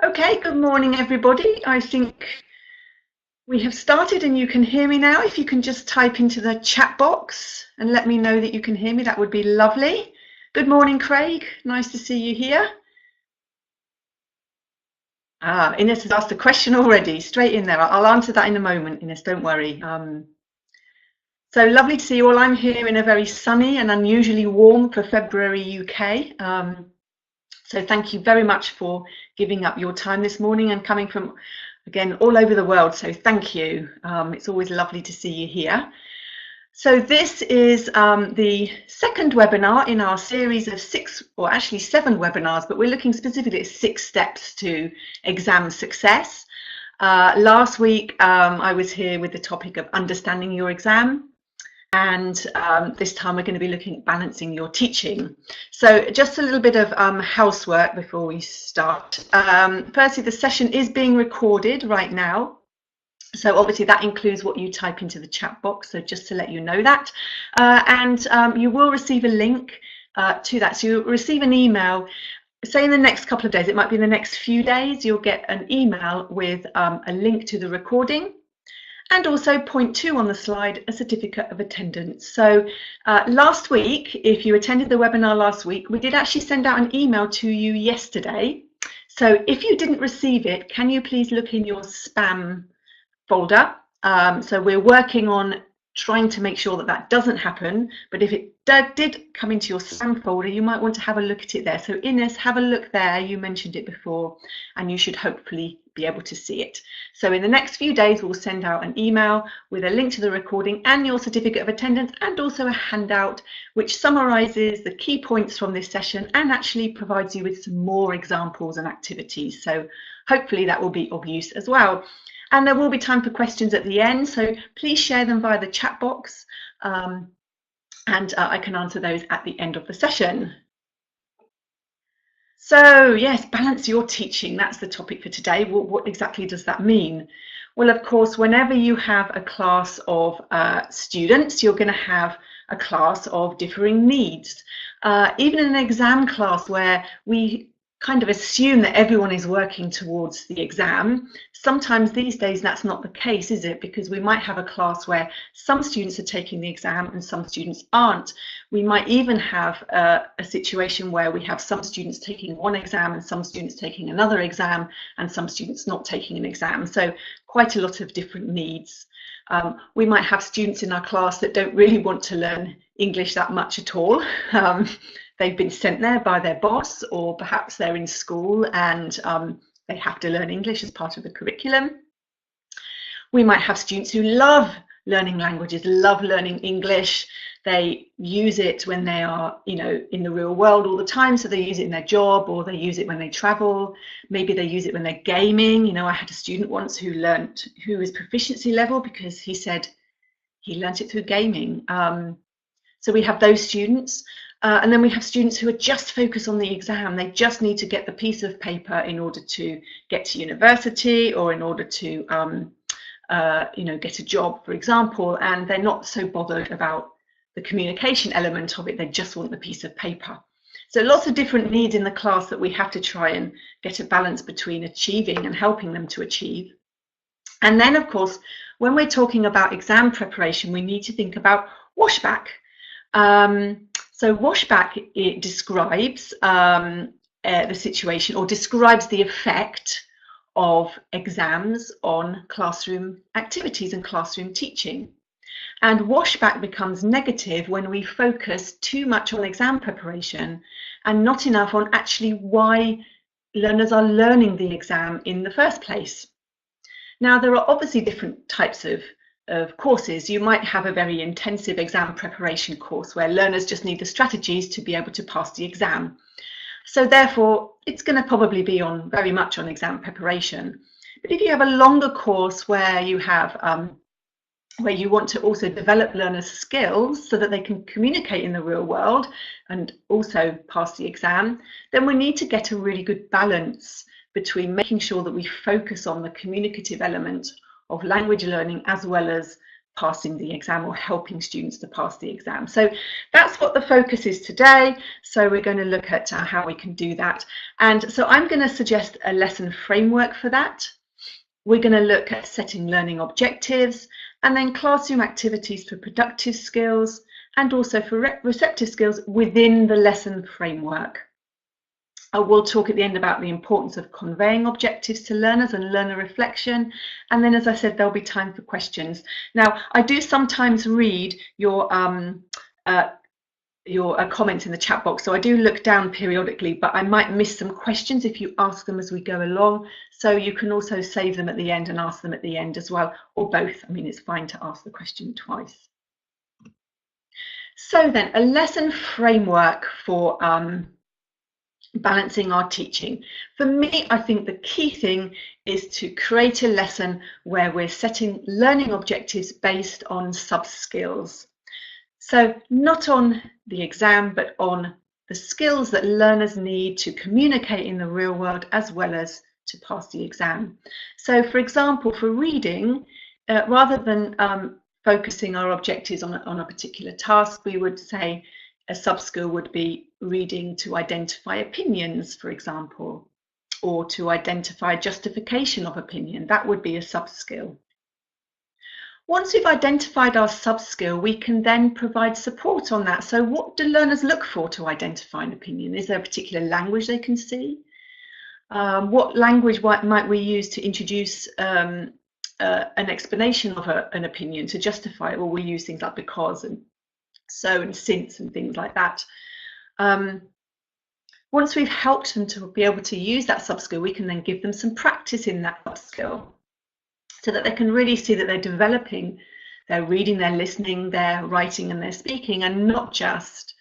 Okay, good morning, everybody. I think we have started and you can hear me now. If you can just type into the chat box and let me know that you can hear me, that would be lovely. Good morning, Craig. Nice to see you here. Ines has asked a question already, straight in there. I'll answer that in a moment, Ines, don't worry. So lovely to see you all. I'm here in a very sunny and unusually warm for February UK. So thank you very much for giving up your time this morning and coming from, again, all over the world. So thank you. It's always lovely to see you here. So this is the second webinar in our series of 6, or actually 7 webinars, but we're looking specifically at 6 steps to exam success. Last week, I was here with the topic of understanding your exam. And this time we're going to be looking at balancing your teaching. So just a little bit of housework before we start. Firstly, the session is being recorded right now. So obviously that includes what you type into the chat box. So just to let you know that. And you will receive a link to that. So you'll receive an email. Say in the next couple of days, it might be in the next few days, you'll get an email with a link to the recording. And also point 2 on the slide, a certificate of attendance. So last week, if you attended the webinar last week, we did actually send out an email to you yesterday. So if you didn't receive it, can you please look in your spam folder? So we're working on trying to make sure that that doesn't happen. But if it did come into your spam folder, you might want to have a look at it there. So Ines, have a look there. You mentioned it before, and you should hopefully be able to see it. So in the next few days, we'll send out an email with a link to the recording and your certificate of attendance, and also a handout which summarizes the key points from this session and actually provides you with some more examples and activities. So hopefully that will be of use as well. And there will be time for questions at the end, so please share them via the chat box, and I can answer those at the end of the session. So yes, balance your teaching, that's the topic for today. What exactly does that mean? Well, of course, whenever you have a class of students, you're going to have a class of differing needs. Even in an exam class where we kind of assume that everyone is working towards the exam, sometimes these days that's not the case, is it? Because we might have a class where some students are taking the exam and some students aren't. We might even have a situation where we have some students taking one exam and some students taking another exam and some students not taking an exam. So quite a lot of different needs. We might have students in our class that don't really want to learn English that much at all. They've been sent there by their boss, or perhaps they're in school and they have to learn English as part of the curriculum. We might have students who love learning languages, love learning English. They use it when they are, in the real world all the time. So they use it in their job, or they use it when they travel. Maybe they use it when they're gaming. I had a student once who was proficiency level because he said he learnt it through gaming. So we have those students. And then we have students who are just focused on the exam. They just need to get the piece of paper in order to get to university, or in order to get a job, for example, and they're not so bothered about the communication element of it. They just want the piece of paper. So lots of different needs in the class that we have to try and get a balance between achieving and helping them to achieve. And then, of course, when we're talking about exam preparation, we need to think about washback. So washback, it describes the situation, or describes the effect of exams on classroom activities and classroom teaching. And washback becomes negative when we focus too much on exam preparation and not enough on actually why learners are learning the exam in the first place. Now, there are obviously different types of courses. You might have a very intensive exam preparation course where learners just need the strategies to be able to pass the exam. So therefore, it's going to probably be very much on exam preparation. But if you have a longer course where you have where you want to also develop learners' skills so that they can communicate in the real world and also pass the exam, then we need to get a really good balance between making sure that we focus on the communicative element of language learning as well as passing the exam or helping students to pass the exam. So that's what the focus is today. So we're going to look at how we can do that. And so I'm going to suggest a lesson framework for that. We're going to look at setting learning objectives and then classroom activities for productive skills and also for receptive skills within the lesson framework. We'll talk at the end about the importance of conveying objectives to learners and learner reflection. And then, as I said, there'll be time for questions. Now, I do sometimes read your comments in the chat box, so I do look down periodically, but I might miss some questions if you ask them as we go along. So you can also save them at the end and ask them at the end as well, or both. I mean, it's fine to ask the question twice. So then, a lesson framework for balancing our teaching. For me, I think the key thing is to create a lesson where we're setting learning objectives based on sub-skills. So not on the exam, but on the skills that learners need to communicate in the real world as well as to pass the exam. So for example, for reading, rather than focusing our objectives on a particular task, we would say a sub-skill would be reading to identify opinions, for example, or to identify justification of opinion. That would be a sub-skill. Once we've identified our sub-skill, we can then provide support on that. So what do learners look for to identify an opinion? Is there a particular language they can see? What language might we use to introduce an explanation of an opinion to justify it? Well, we use things like because and so and since and things like that. Once we've helped them to be able to use that sub-skill, we can then give them some practice in that sub-skill so that they can really see that they're developing their reading, their listening, their writing and their speaking, and not just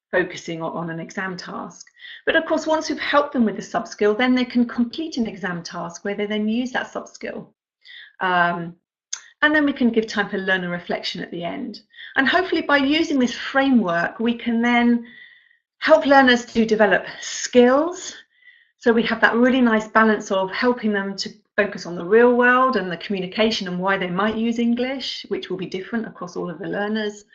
focusing on an exam task. But of course, once we've helped them with the sub-skill, then they can complete an exam task where they then use that sub-skill. And then we can give time for learner reflection at the end. And hopefully by using this framework, we can then help learners to develop skills. So we have that really nice balance of helping them to focus on the real world and the communication and why they might use English, which will be different across all of the learners,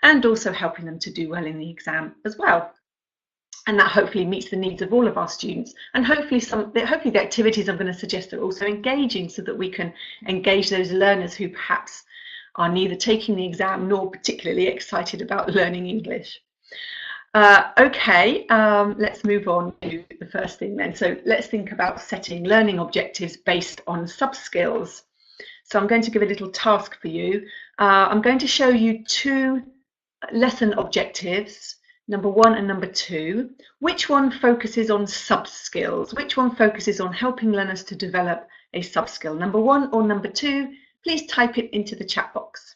and also helping them to do well in the exam as well. And that hopefully meets the needs of all of our students. And hopefully the activities I'm going to suggest are also engaging so that we can engage those learners who perhaps are neither taking the exam nor particularly excited about learning English. Okay, let's move on to the first thing then. So let's think about setting learning objectives based on sub-skills. So I'm going to give a little task for you. I'm going to show you two lesson objectives, number 1 and number 2. Which one focuses on sub-skills? Which one focuses on helping learners to develop a sub-skill? Number 1 or number 2? Please type it into the chat box.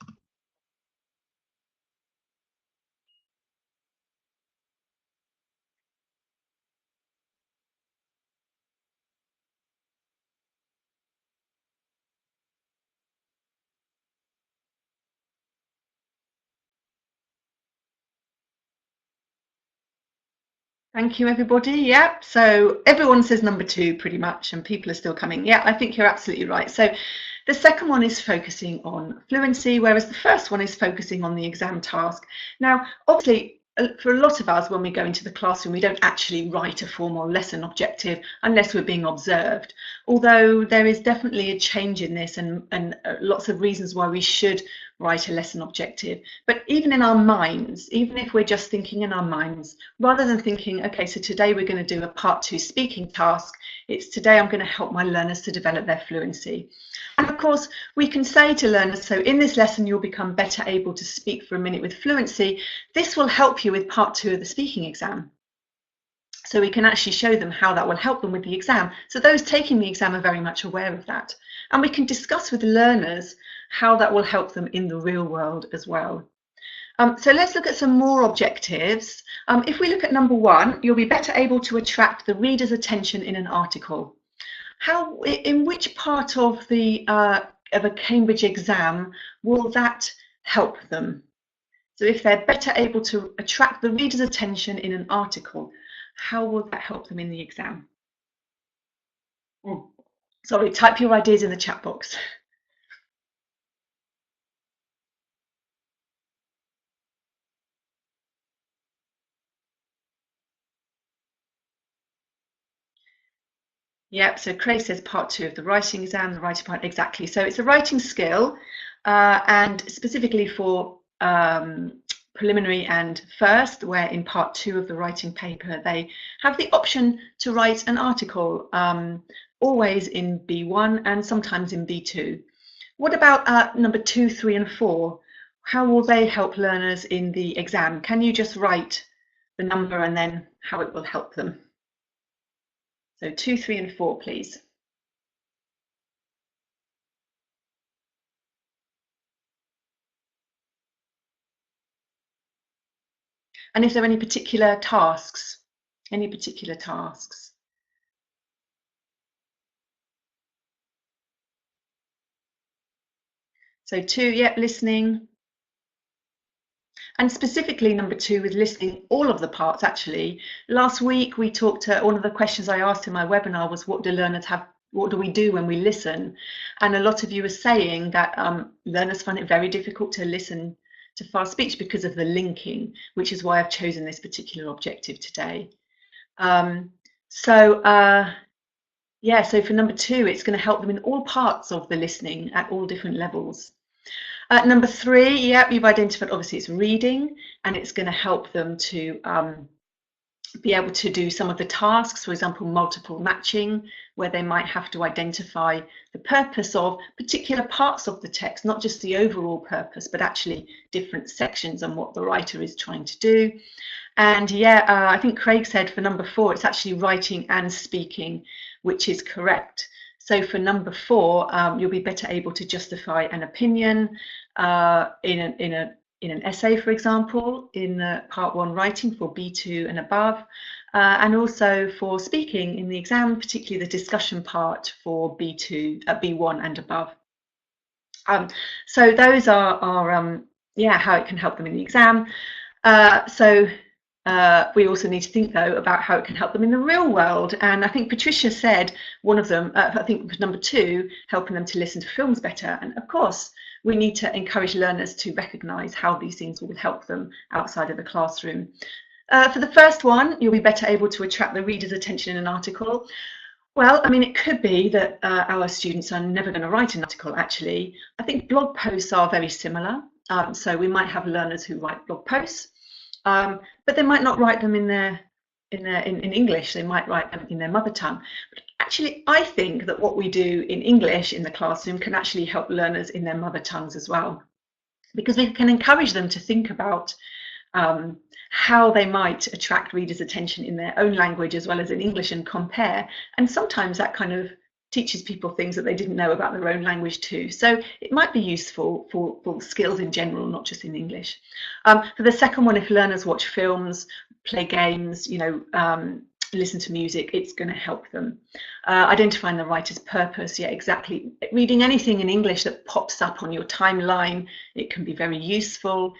Thank you, everybody. Yeah, so everyone says number 2 pretty much, and people are still coming. Yeah, I think you're absolutely right. So the second one is focusing on fluency, whereas the first one is focusing on the exam task. Now, obviously, for a lot of us, when we go into the classroom, we don't actually write a formal lesson objective unless we're being observed. Although there is definitely a change in this and lots of reasons why we should write a lesson objective. But even in our minds, even if we're just thinking in our minds, rather than thinking, okay, so today we're going to do a part 2 speaking task, it's today I'm going to help my learners to develop their fluency. And of course, we can say to learners, so in this lesson, you'll become better able to speak for a minute with fluency. This will help you with part 2 of the speaking exam. So we can actually show them how that will help them with the exam. So those taking the exam are very much aware of that. And we can discuss with learners how that will help them in the real world as well. So let's look at some more objectives. If we look at number 1, you'll be better able to attract the reader's attention in an article. In which part of a Cambridge exam will that help them? So if they're better able to attract the reader's attention in an article, how will that help them in the exam? Sorry, type your ideas in the chat box. Yep, so Craig says part 2 of the writing exam, the writing part, exactly. So it's a writing skill, and specifically for preliminary and first, where in part 2 of the writing paper, they have the option to write an article, always in B1 and sometimes in B2. What about number 2, 3, and 4? How will they help learners in the exam? Can you just write the number and then how it will help them? So 2, 3, and 4, please. And is there any particular tasks? Any particular tasks? So 2, yep, listening. And specifically number 2 with listening all of the parts actually. Last week we talked, one of the questions I asked in my webinar was what do learners have, what do we do when we listen? And a lot of you are saying that learners find it very difficult to listen to fast speech because of the linking, which is why I've chosen this particular objective today. Yeah, so for number 2, it's going to help them in all parts of the listening at all different levels. Number 3, yeah, you've identified, obviously it's reading, and it's going to help them to be able to do some of the tasks, for example, multiple matching, where they might have to identify the purpose of particular parts of the text, not just the overall purpose, but actually different sections and what the writer is trying to do. And yeah, I think Craig said for number 4, it's actually writing and speaking, which is correct. So for number 4, you'll be better able to justify an opinion in an essay, for example, in part 1 writing for B2 and above, and also for speaking in the exam, particularly the discussion part for B1 and above. So those are yeah, how it can help them in the exam. We also need to think, though, about how it can help them in the real world. And I think Patricia said one of them, I think was number 2, helping them to listen to films better. And of course, we need to encourage learners to recognise how these things will help them outside of the classroom. For the first one, you'll be better able to attract the reader's attention in an article. Well, I mean, it could be that our students are never going to write an article, actually. I think blog posts are very similar. So we might have learners who write blog posts. But they might not write them in English. They might write them in their mother tongue. But actually, I think that what we do in English in the classroom can actually help learners in their mother tongues as well, because we can encourage them to think about how they might attract readers' attention in their own language as well as in English and compare. And sometimes that kind of teaches people things that they didn't know about their own language too. So it might be useful for skills in general, not just in English. For the second one, if learners watch films, play games, listen to music, it's going to help them. Identifying the writer's purpose, yeah, exactly. Reading anything in English that pops up on your timeline, it can be very useful.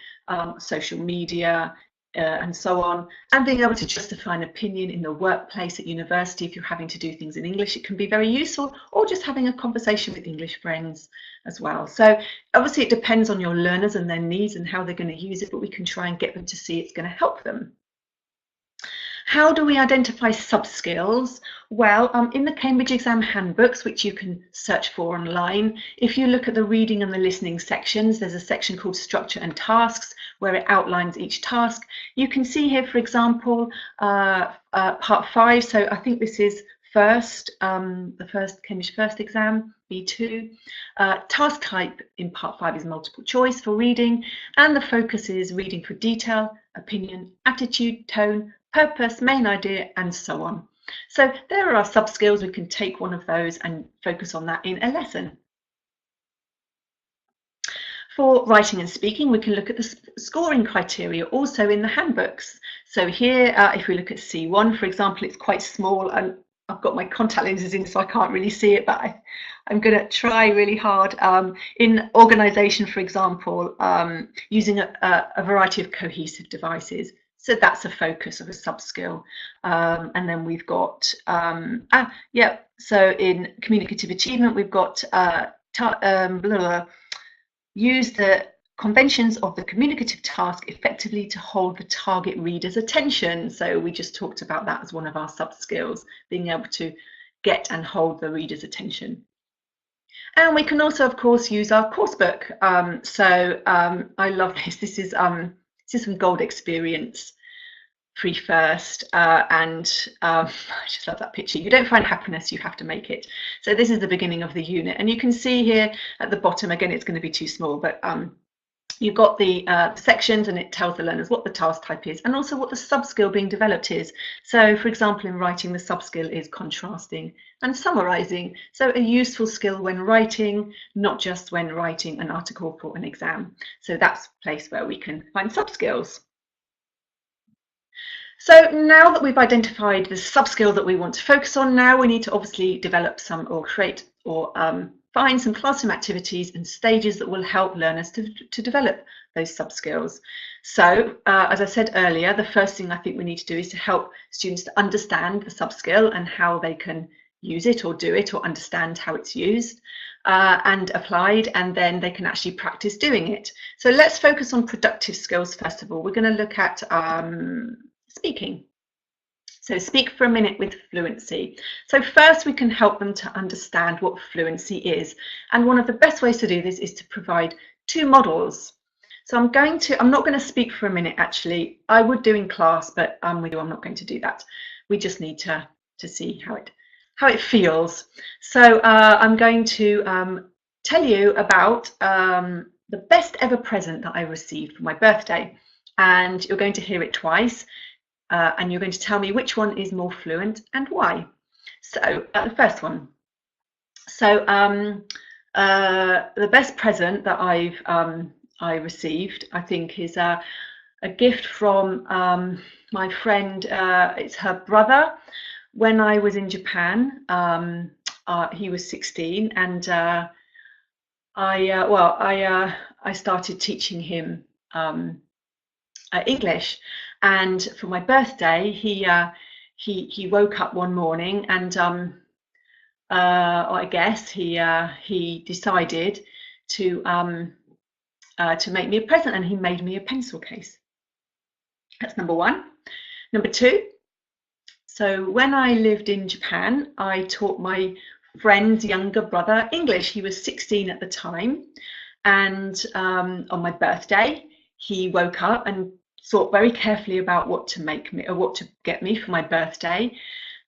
Social media, and so on, and being able to justify an opinion in the workplace at university. If you're having to do things in English, it can be very useful, or just having a conversation with English friends as well. So obviously it depends on your learners and their needs and how they're going to use it, but we can try and get them to see it's going to help them. How do we identify sub-skills? Well, in the Cambridge exam handbooks, which you can search for online, if you look at the reading and the listening sections, there's a section called structure and tasks where it outlines each task. You can see here, for example, part 5. So I think this is the first Cambridge first exam, B2. Task type in part 5 is multiple choice for reading, and the focus is reading for detail, opinion, attitude, tone, purpose, main idea, and so on. So there are sub-skills. We can take one of those and focus on that in a lesson. For writing and speaking, we can look at the scoring criteria also in the handbooks. So here, if we look at C1, for example, it's quite small, and I've got my contact lenses in, so I can't really see it, but I'm going to try really hard. In organisation, for example, using a variety of cohesive devices. So that's a focus of a sub-skill. And then we've got, so in communicative achievement, we've got use the conventions of the communicative task effectively to hold the target reader's attention. So we just talked about that as one of our sub-skills, being able to get and hold the reader's attention. And we can also, of course, use our course book. I love this. This is some Gold Experience free first, and I just love that picture. You don't find happiness, you have to make it. So this is the beginning of the unit, and you can see here at the bottom, again, it's going to be too small, but you've got the sections, and it tells the learners what the task type is and also what the sub-skill being developed is. So for example, in writing, the sub-skill is contrasting and summarizing. So a useful skill when writing, not just when writing an article for an exam. So that's a place where we can find sub-skills. So now that we've identified the sub-skill that we want to focus on, now we need to obviously develop some or create or find some classroom activities and stages that will help learners to develop those sub-skills. So as I said earlier, the first thing I think we need to do is to help students to understand the sub-skill and how they can use it or do it or understand how it's used and applied, and then they can actually practice doing it. So let's focus on productive skills first of all. We're going to look at speaking. So speak for a minute with fluency. So first we can help them to understand what fluency is. And one of the best ways to do this is to provide two models. So I'm not going to speak for a minute actually. I would do in class, but with you I'm not going to do that. We just need to see how it feels. So I'm going to tell you about the best ever present that I received for my birthday. And you're going to hear it twice. And you're going to tell me which one is more fluent and why. So the first one. So the best present that I received, I think, is a gift from my friend. It's her brother. When I was in Japan, he was 16, and I started teaching him English. And for my birthday, he woke up one morning, and I guess he decided to make me a present, and he made me a pencil case. That's number one. Number two. So when I lived in Japan, I taught my friend's younger brother English. He was 16 at the time, and on my birthday, he woke up and thought very carefully about what to make me or what to get me for my birthday,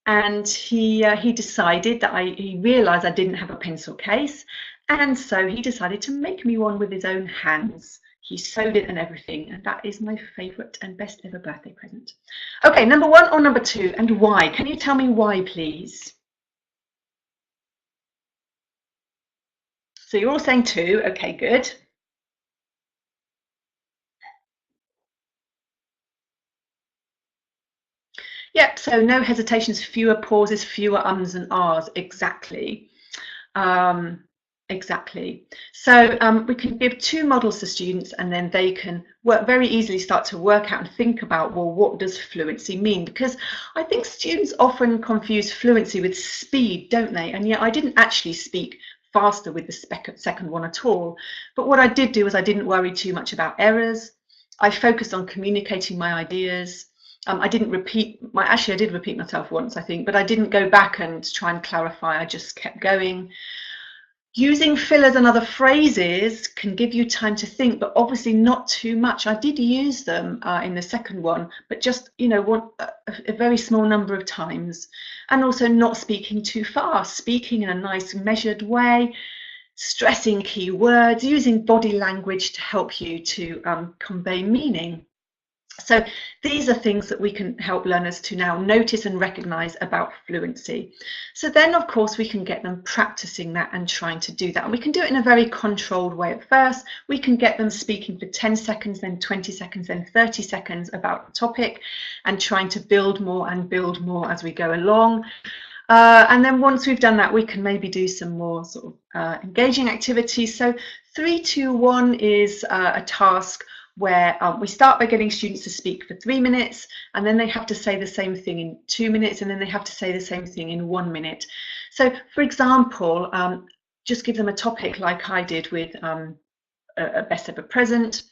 and he decided that he realized I didn't have a pencil case, and so he decided to make me one with his own hands. He sewed it and everything, and that is my favorite and best ever birthday present. Okay, number one or number two, and why? Can you tell me why, please? So you're all saying two. Okay, good. Yep, so no hesitations, fewer pauses, fewer ums and ahs, exactly. Exactly. So we can give two models to students, and then they can very easily start to work out and think about, well, what does fluency mean? Because I think students often confuse fluency with speed, don't they? And yet I didn't actually speak faster with the second one at all. But what I did do is I didn't worry too much about errors. I focused on communicating my ideas. I didn't repeat actually I did repeat myself once, I think, but I didn't go back and try and clarify. I just kept going. Using fillers and other phrases can give you time to think, but obviously not too much. I did use them in the second one, but just, you know, a very small number of times. And also not speaking too fast, speaking in a nice measured way, stressing key words, using body language to help you to convey meaning. So these are things that we can help learners to now notice and recognize about fluency. So then, of course, we can get them practicing that and trying to do that. And we can do it in a very controlled way at first. We can get them speaking for 10 seconds, then 20 seconds, then 30 seconds about the topic, and trying to build more and build more as we go along. And then once we've done that, we can maybe do some more sort of engaging activities. So 3, 2, 1 is a task where we start by getting students to speak for 3 minutes, and then they have to say the same thing in 2 minutes, and then they have to say the same thing in 1 minute. So, for example, just give them a topic like I did with a best ever present.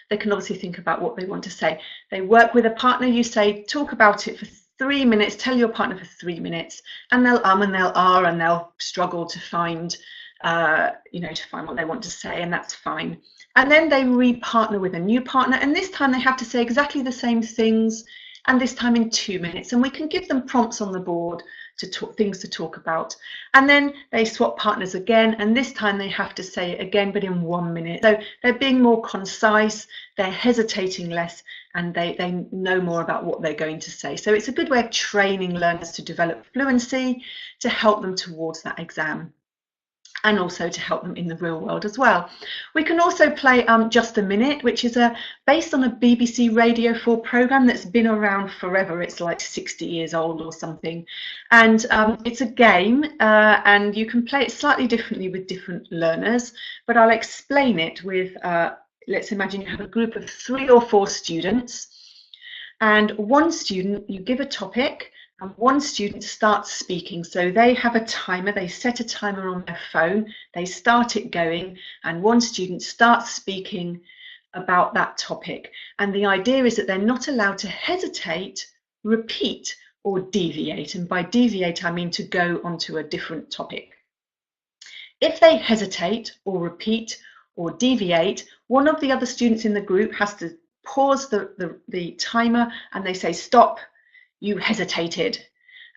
They can obviously think about what they want to say. They work with a partner, you say, talk about it for 3 minutes, tell your partner for 3 minutes, and they'll and they'll and they'll struggle to find, to find what they want to say, and that's fine. And then they re-partner with a new partner, and this time they have to say exactly the same things, and this time in 2 minutes, and we can give them prompts on the board to talk, things to talk about. And then they swap partners again, and this time they have to say it again, but in 1 minute. So they're being more concise, they're hesitating less, and they know more about what they're going to say. So it's a good way of training learners to develop fluency, to help them towards that exam, and also to help them in the real world as well. We can also play Just a Minute, which is based on a BBC Radio 4 programme that's been around forever. It's like 60 years old or something. And it's a game, and you can play it slightly differently with different learners, but I'll explain it with, let's imagine you have a group of 3 or 4 students, and one student, you give a topic, and one student starts speaking. So they have a timer, they set a timer on their phone, they start it going, and one student starts speaking about that topic. And the idea is that they're not allowed to hesitate, repeat, or deviate. And by deviate, I mean to go onto a different topic. If they hesitate or repeat or deviate, one of the other students in the group has to pause the timer, and they say, "Stop, you hesitated."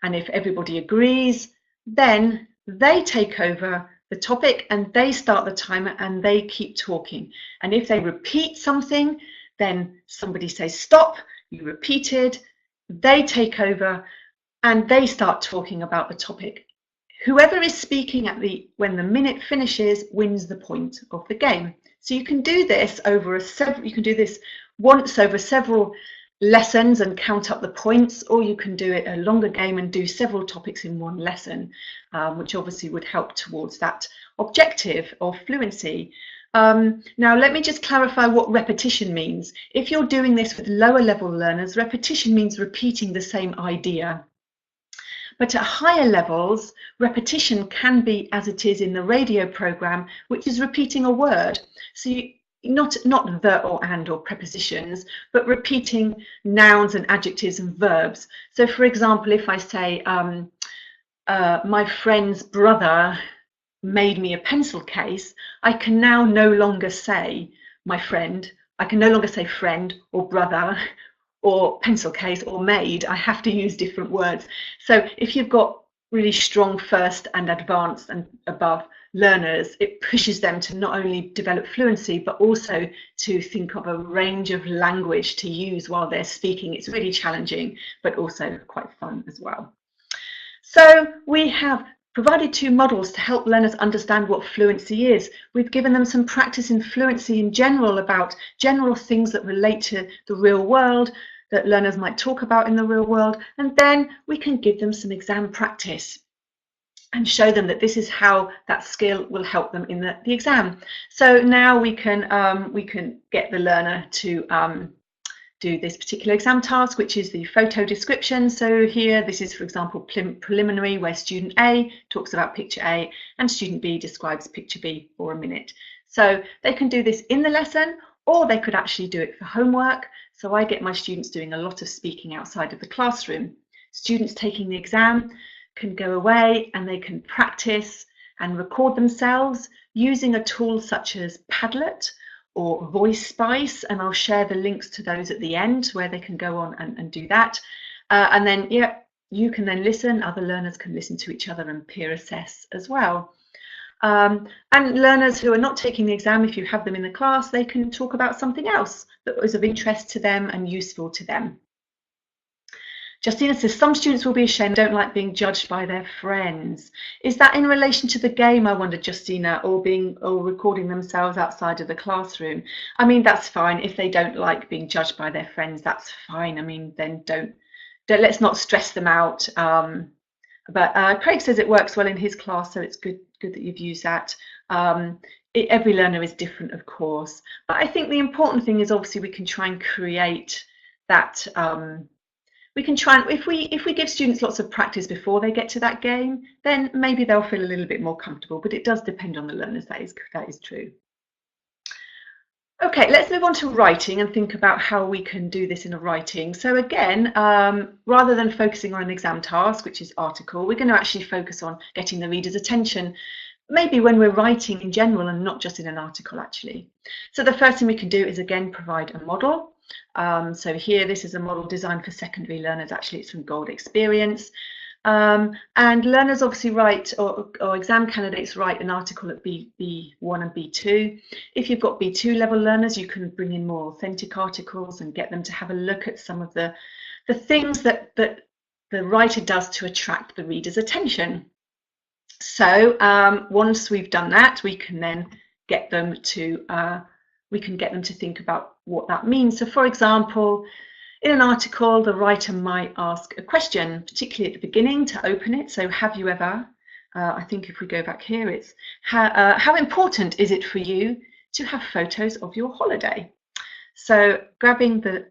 And if everybody agrees, then they take over the topic and they start the timer and they keep talking. And if they repeat something, then somebody says, "Stop, you repeated," they take over and they start talking about the topic. Whoever is speaking when the minute finishes wins the point of the game. So you can do this once over several lessons and count up the points, or you can do it a longer game and do several topics in one lesson, which obviously would help towards that objective of fluency. Now let me just clarify what repetition means. If you're doing this with lower level learners, repetition means repeating the same idea. But at higher levels, repetition can be as it is in the radio program, which is repeating a word. So not the or and or prepositions, but repeating nouns and adjectives and verbs. So for example, if I say, my friend's brother made me a pencil case, I can now no longer say my friend. I can no longer say friend or brother or pencil case or made. I have to use different words. So if you've got really strong first and advanced and above learners, it pushes them to not only develop fluency, but also to think of a range of language to use while they're speaking. It's really challenging, but also quite fun as well. So we have provided 2 models to help learners understand what fluency is. We've given them some practice in fluency in general, about general things that relate to the real world, that learners might talk about in the real world, and then we can give them some exam practice and show them that this is how that skill will help them in the exam. So now we can get the learner to do this particular exam task, which is the photo description. So here, this is, for example, preliminary, where student A talks about picture A and student B describes picture B for a minute. So they can do this in the lesson, or they could actually do it for homework. So I get my students doing a lot of speaking outside of the classroom. Students taking the exam can go away and they can practice and record themselves using a tool such as Padlet or Voice Spice, and I'll share the links to those at the end where they can go on and do that. And then, yeah, you can then listen, other learners can listen to each other and peer assess as well. And learners who are not taking the exam, if you have them in the class, they can talk about something else that was of interest to them and useful to them. Justina says, some students will be ashamed, don't like being judged by their friends. Is that in relation to the game, I wonder, Justina, or recording themselves outside of the classroom? I mean, that's fine. If they don't like being judged by their friends, that's fine. I mean, then don't let's not stress them out. But Craig says it works well in his class, so it's good that you've used that. Every learner is different, of course. But I think the important thing is obviously we can try and create that. We can try and, if we give students lots of practice before they get to that game, then maybe they'll feel a little bit more comfortable, but it does depend on the learners, that is true. Okay, let's move on to writing and think about how we can do this in a writing. So again, rather than focusing on an exam task, which is article, we're going to actually focus on getting the reader's attention, maybe when we're writing in general and not just in an article actually. So the first thing we can do is again provide a model. So here, this is a model designed for secondary learners. Actually, it's from Gold Experience. And learners obviously write, or exam candidates write an article at B1 and B2. If you've got B2 level learners, you can bring in more authentic articles and get them to have a look at some of the things that the writer does to attract the reader's attention. So once we've done that, we can then get them to think about what that means. So for example, in an article, the writer might ask a question, particularly at the beginning to open it. So have you ever, I think if we go back here, it's how important is it for you to have photos of your holiday? So grabbing the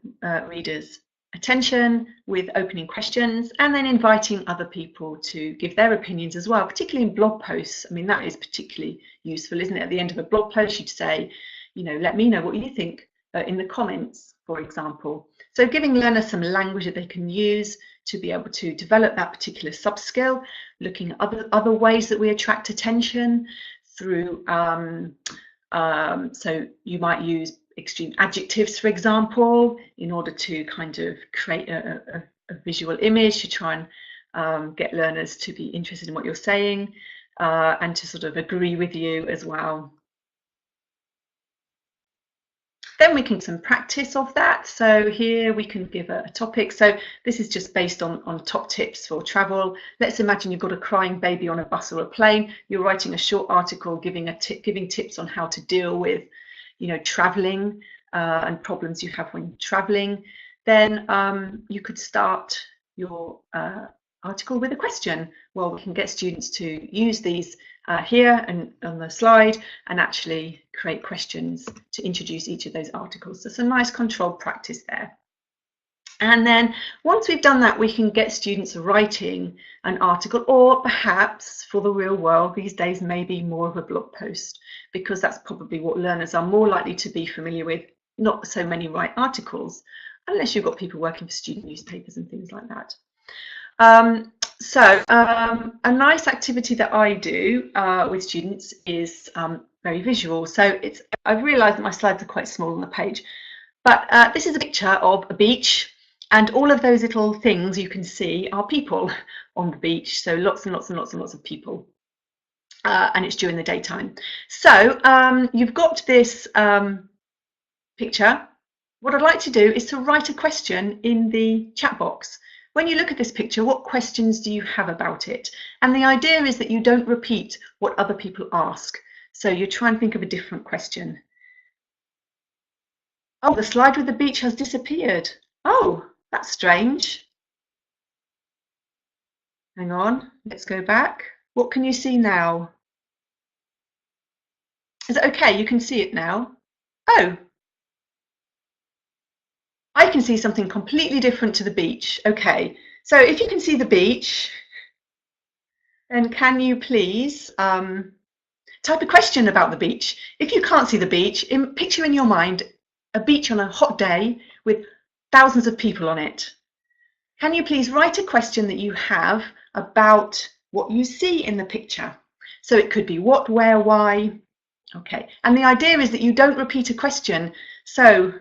reader's attention with opening questions and then inviting other people to give their opinions as well, particularly in blog posts. I mean, that is particularly useful, isn't it? At the end of a blog post, you'd say, you know, let me know what you think in the comments, for example. So giving learners some language that they can use to be able to develop that particular sub-skill, looking at other ways that we attract attention through, so you might use extreme adjectives, for example, in order to kind of create a visual image to try and get learners to be interested in what you're saying and to sort of agree with you as well. Then we can do some practice of that. So here we can give a topic. So this is just based on top tips for travel. Let's imagine you've got a crying baby on a bus or a plane. You're writing a short article giving tips on how to deal with, you know, traveling and problems you have when traveling. Then you could start your article with a question. Well, we can get students to use these here and on the slide and actually create questions to introduce each of those articles. So some nice controlled practice there. And then once we've done that, we can get students writing an article, or perhaps for the real world these days, maybe more of a blog post, because that's probably what learners are more likely to be familiar with, not so many write articles, unless you've got people working for student newspapers and things like that. So a nice activity that I do with students is very visual. So I've realised that my slides are quite small on the page, but this is a picture of a beach, and all of those little things you can see are people on the beach. So lots and lots and lots and lots of people, and it's during the daytime. So you've got this picture. What I'd like to do is to write a question in the chat box. When you look at this picture, what questions do you have about it? And the idea is that you don't repeat what other people ask. So you try and think of a different question. Oh, the slide with the beach has disappeared. Oh, that's strange. Hang on, let's go back. What can you see now? Is it okay? You can see it now. Oh, I can see something completely different to the beach. Okay, so if you can see the beach, then can you please type a question about the beach? If you can't see the beach, picture in your mind a beach on a hot day with thousands of people on it. Can you please write a question that you have about what you see in the picture? So it could be what, where, why. Okay, and the idea is that you don't repeat a question. So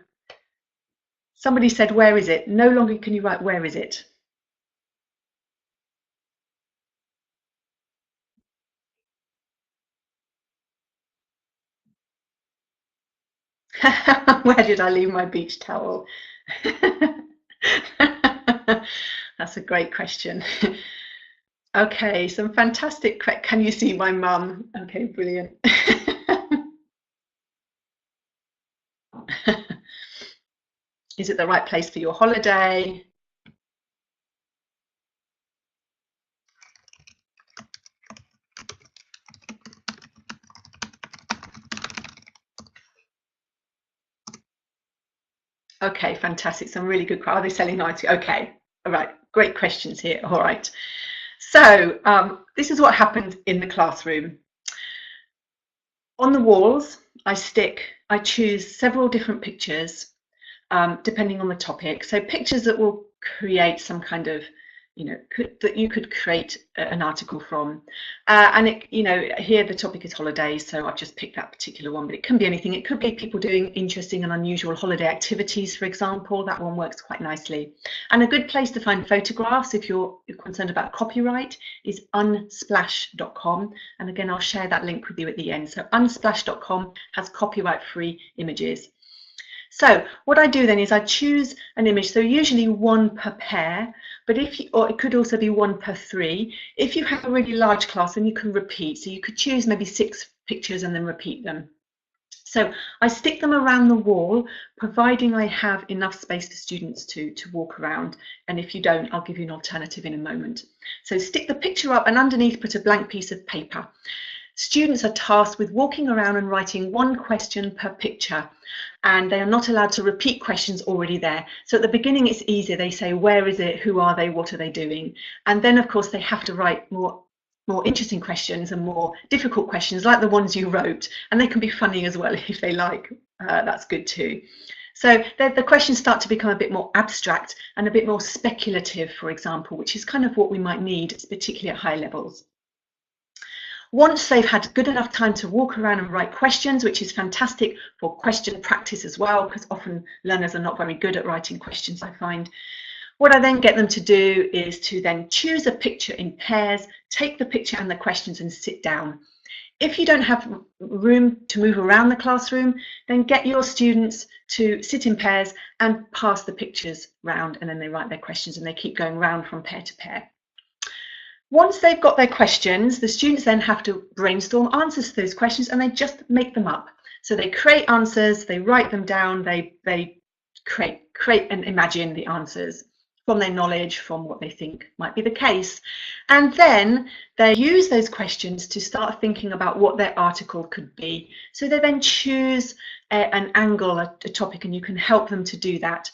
somebody said, where is it? No longer can you write, where is it? Where did I leave my beach towel? That's a great question. Okay, some fantastic. Can you see my mum? Okay, brilliant. Is it the right place for your holiday? Okay, fantastic. Some really good. Are they selling IT? Okay, all right. Great questions here. All right. So this is what happens in the classroom. On the walls, I choose several different pictures depending on the topic. So pictures that will create some kind of, that you could create an article from. And here the topic is holidays, so I've just picked that particular one, but it can be anything. It could be people doing interesting and unusual holiday activities, for example. That one works quite nicely. And a good place to find photographs, if you're concerned about copyright, is unsplash.com. And again, I'll share that link with you at the end. So unsplash.com has copyright-free images. So what I do then is I choose an image, so usually one per pair, but or it could also be one per 3. If you have a really large class, then you can repeat. So you could choose maybe 6 pictures and then repeat them. So I stick them around the wall, providing I have enough space for students to walk around. And if you don't, I'll give you an alternative in a moment. So stick the picture up and underneath put a blank piece of paper. Students are tasked with walking around and writing 1 question per picture, and they are not allowed to repeat questions already there. So at the beginning it's easier. They say, where is it, who are they, what are they doing? And then of course they have to write more interesting questions and more difficult questions like the ones you wrote, and they can be funny as well if they like. That's good too. So the questions start to become a bit more abstract and a bit more speculative, for example, which is kind of what we might need, particularly at high levels. Once they've had good enough time to walk around and write questions, which is fantastic for question practice as well, because often learners are not very good at writing questions, I find. What I then get them to do is to then choose a picture in pairs, take the picture and the questions and sit down. If you don't have room to move around the classroom, then get your students to sit in pairs and pass the pictures round, and then they write their questions and they keep going round from pair to pair. Once they've got their questions, the students then have to brainstorm answers to those questions, and they just make them up. So they create answers, they write them down, they create and imagine the answers from their knowledge, from what they think might be the case. And then they use those questions to start thinking about what their article could be. So they then choose an angle, a topic, and you can help them to do that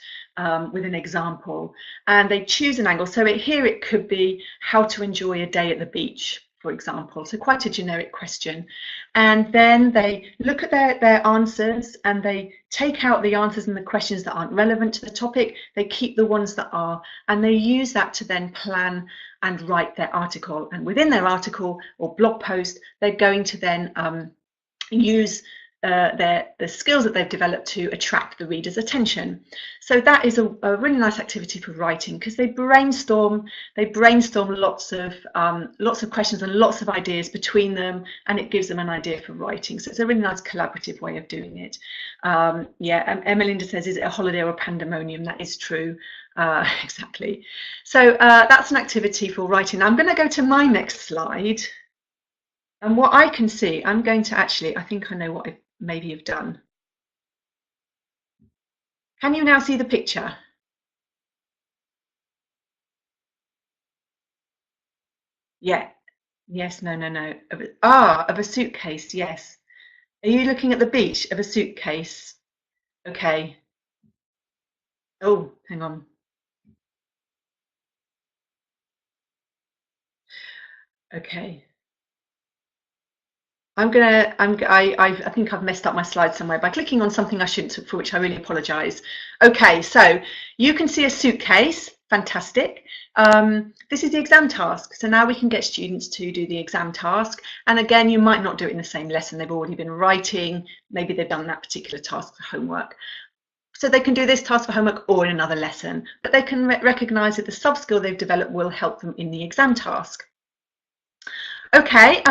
with an example. And they choose an angle. So here it could be how to enjoy a day at the beach, for example. So quite a generic question. And then they look at their answers and they take out the answers and the questions that aren't relevant to the topic. They keep the ones that are, and they use that to then plan and write their article. And within their article or blog post, they're going to then use the skills that they've developed to attract the reader's attention. So that is a really nice activity for writing, because they brainstorm lots of questions and lots of ideas between them, and it gives them an idea for writing. So it's a really nice collaborative way of doing it. Yeah, Emelinda says, is it a holiday or a pandemonium? That is true. Exactly. So that's an activity for writing. I'm going to go to my next slide. And what I can see, I'm going to actually, I think I know what I maybe have done. Can you now see the picture? Yeah. Yes, no. Of a suitcase, yes. Are you looking at the beach of a suitcase? Okay. Oh, hang on. Okay. I think I've messed up my slide somewhere by clicking on something I shouldn't, for which I really apologise. Okay, so you can see a suitcase. Fantastic. This is the exam task. So now we can get students to do the exam task. And again, you might not do it in the same lesson. They've already been writing. Maybe they've done that particular task for homework. So they can do this task for homework or in another lesson, but they can recognise that the soft skill they've developed will help them in the exam task. Okay.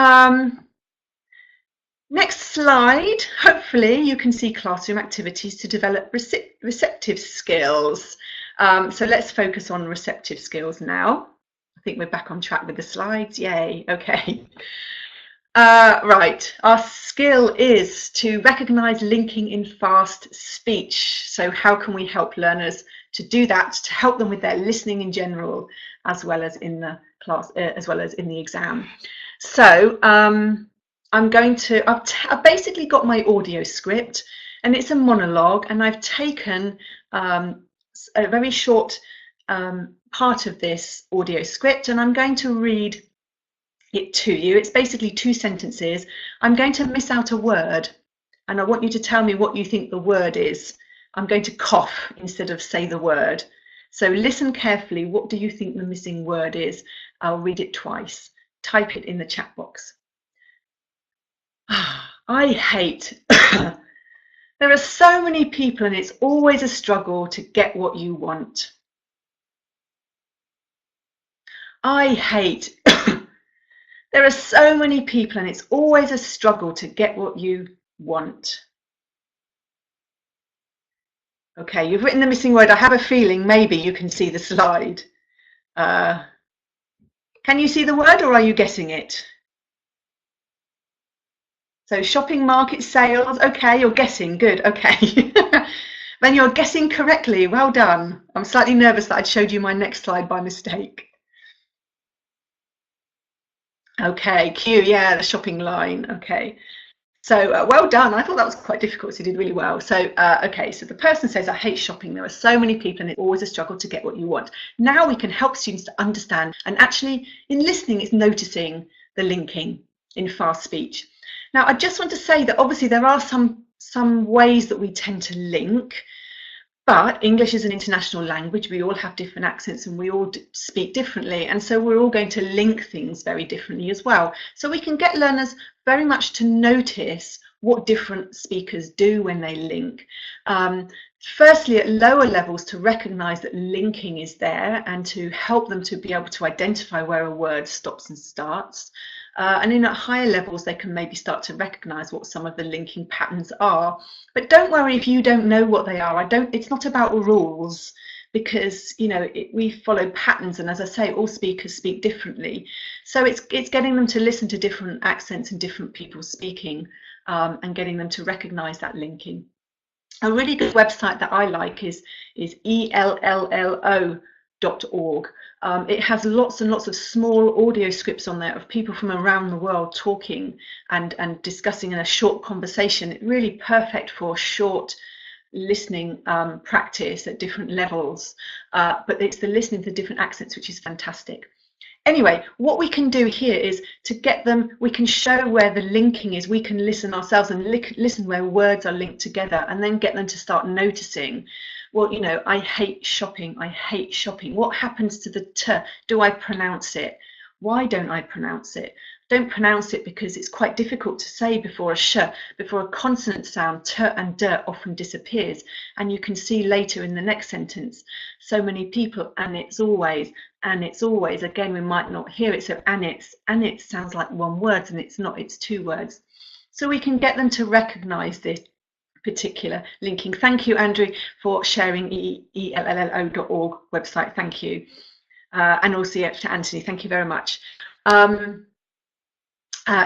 Next slide. Hopefully you can see classroom activities to develop receptive skills. So let's focus on receptive skills now. I think we're back on track with the slides. Yay. Okay. Right. Our skill is to recognise linking in fast speech. So how can we help learners to do that, to help them with their listening in general, as well as in the class, as well as in the exam? So I've basically got my audio script, and it's a monologue, and I've taken a very short part of this audio script, and I'm going to read it to you. It's basically 2 sentences. I'm going to miss out a word, and I want you to tell me what you think the word is. I'm going to cough instead of say the word. So listen carefully. What do you think the missing word is? I'll read it twice. Type it in the chat box. I hate. There are so many people, and it's always a struggle to get what you want. I hate. There are so many people, and it's always a struggle to get what you want. Okay, you've written the missing word. I have a feeling maybe you can see the slide. Can you see the word, or are you guessing it? So shopping, market, sales. Okay, you're guessing. Good. Okay. Then you're guessing correctly. Well done. I'm slightly nervous that I'd showed you my next slide by mistake. Okay, Q, yeah, the shopping line. Okay. So well done. I thought that was quite difficult, so you did really well. So, okay, so the person says, I hate shopping. There are so many people and it's always a struggle to get what you want. Now we can help students to understand, and actually in listening, it's noticing the linking in fast speech. Now, I just want to say that obviously there are some ways that we tend to link, but English is an international language. We all have different accents and we all speak differently. And so we're all going to link things very differently as well. So we can get learners very much to notice what different speakers do when they link. Firstly, at lower levels, to recognise that linking is there and to help them to be able to identify where a word stops and starts. And in at higher levels, they can maybe start to recognise what some of the linking patterns are. But don't worry if you don't know what they are. It's not about rules, because we follow patterns, and as I say, all speakers speak differently. So it's getting them to listen to different accents and different people speaking, and getting them to recognise that linking. A really good website that I like is ELLLO.org. It has lots and lots of small audio scripts on there of people from around the world talking and discussing in a short conversation. It's really perfect for short listening practice at different levels, but it's the listening to different accents, which is fantastic. Anyway, what we can do here is to get them, we can show where the linking is. We can listen ourselves and listen where words are linked together, and then get them to start noticing, well, I hate shopping. I hate shopping. What happens to the t? Do I pronounce it? Why don't I pronounce it? Don't pronounce it because it's quite difficult to say before a sh, before a consonant sound. T and d often disappears, and you can see later in the next sentence, so many people, and it's always, and it's always. Again, we might not hear it, so and it sounds like one word, and it's not, it's 2 words. So we can get them to recognize this particular linking. Thank you, Andrew, for sharing ELLLO.org website. Thank you. And also to Anthony, thank you very much.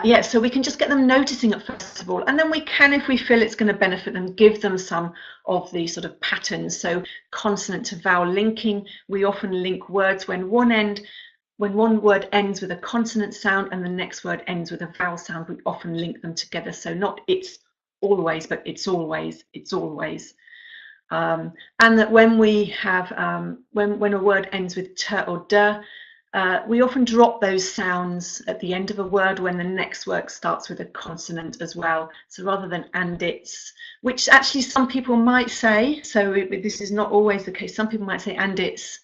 Yeah, so we can just get them noticing it first of all, and then we can, if we feel it's going to benefit them, give them some of the sort of patterns. So consonant to vowel linking, we often link words when one word ends with a consonant sound and the next word ends with a vowel sound, we often link them together. So not it's always, but it's always, it's always. And that when we have, when a word ends with t or d, we often drop those sounds at the end of a word when the next word starts with a consonant as well. So rather than and it's, which actually some people might say, so this is not always the case, some people might say and it's,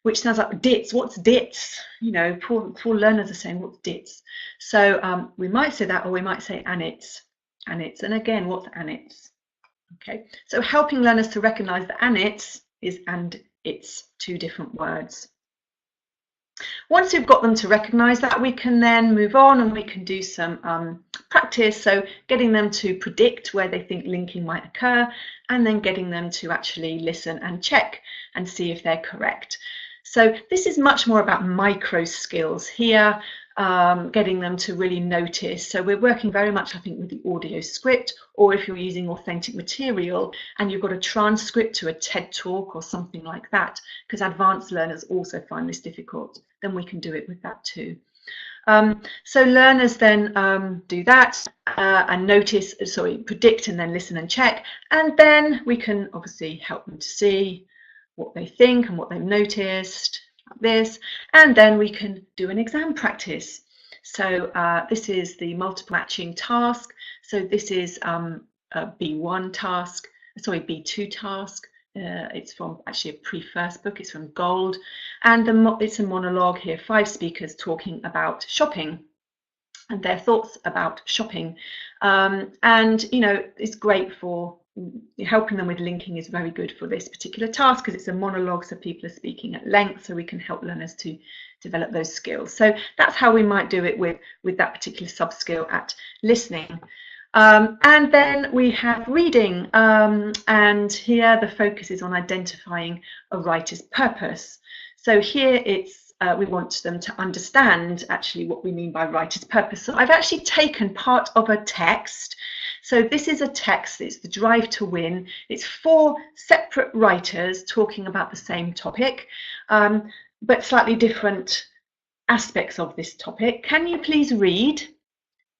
which sounds like dits. What's dits? Poor learners are saying, what's dits? So we might say that, or we might say and it's, and again, what's and it's? Okay, so helping learners to recognize that and it's is and it's 2 different words. Once we've got them to recognize that, we can then move on and we can do some practice. So getting them to predict where they think linking might occur, and then getting them to actually listen and check and see if they're correct. So this is much more about micro skills here, getting them to really notice. So we're working very much, I think, with the audio script, or if you're using authentic material and you've got a transcript to a TED talk or something like that, because advanced learners also find this difficult, then we can do it with that too. So learners then do that and notice, predict and then listen and check, and then we can obviously help them to see what they think and what they've noticed, like this, and then we can do an exam practice. So this is the multiple matching task. So this is a B1 task, sorry, B2 task. It's from actually a pre-first book, it's from Gold. And it's a monologue here, 5 speakers talking about shopping and their thoughts about shopping. And, you know, it's great for helping them with linking is very good for this particular task because it's a monologue, so people are speaking at length, so we can help learners to develop those skills. So that's how we might do it with that particular sub-skill at listening. And then we have reading, and here the focus is on identifying a writer's purpose. So here it's we want them to understand actually what we mean by writer's purpose. So I've actually taken part of a text. So this is a text, it's The Drive to Win. It's 4 separate writers talking about the same topic, but slightly different aspects of this topic. Can you please read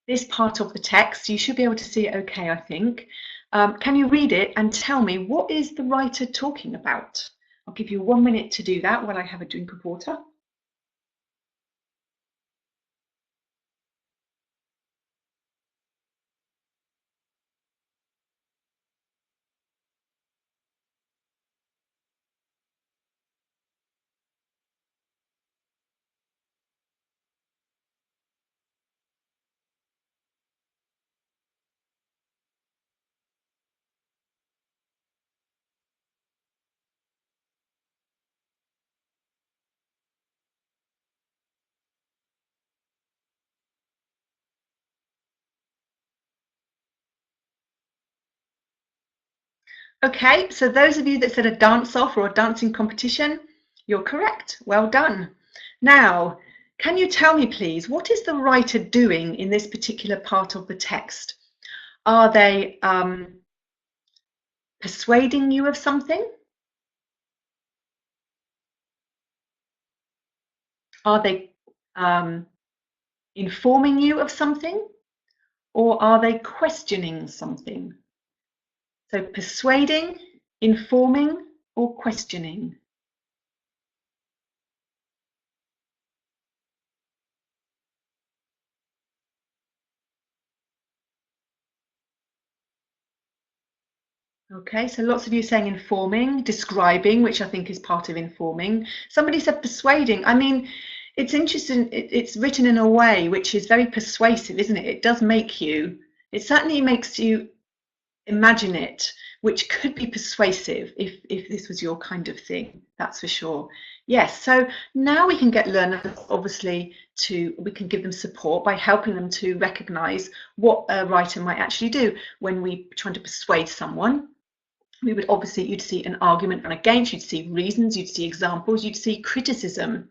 this part of the text? You should be able to see it okay, I think. Can you read it and tell me what is the writer talking about? I'll give you 1 minute to do that while I have a drink of water. Okay, so those of you that said a dance-off or a dancing competition, you're correct. Well done. Now, can you tell me, please, what is the writer doing in this particular part of the text? Are they persuading you of something? Are they informing you of something? Or are they questioning something? So persuading, informing, or questioning? Okay, so lots of you saying informing, describing, which I think is part of informing. Somebody said persuading. I mean, it's interesting, it's written in a way which is very persuasive, isn't it? It does make you, it certainly makes you imagine it, which could be persuasive if this was your kind of thing, that's for sure. Yes, so now we can get learners, obviously, we can give them support by helping them to recognize what a writer might actually do when we're trying to persuade someone. We would obviously, you'd see an argument and against, you'd see reasons, you'd see examples, you'd see criticism.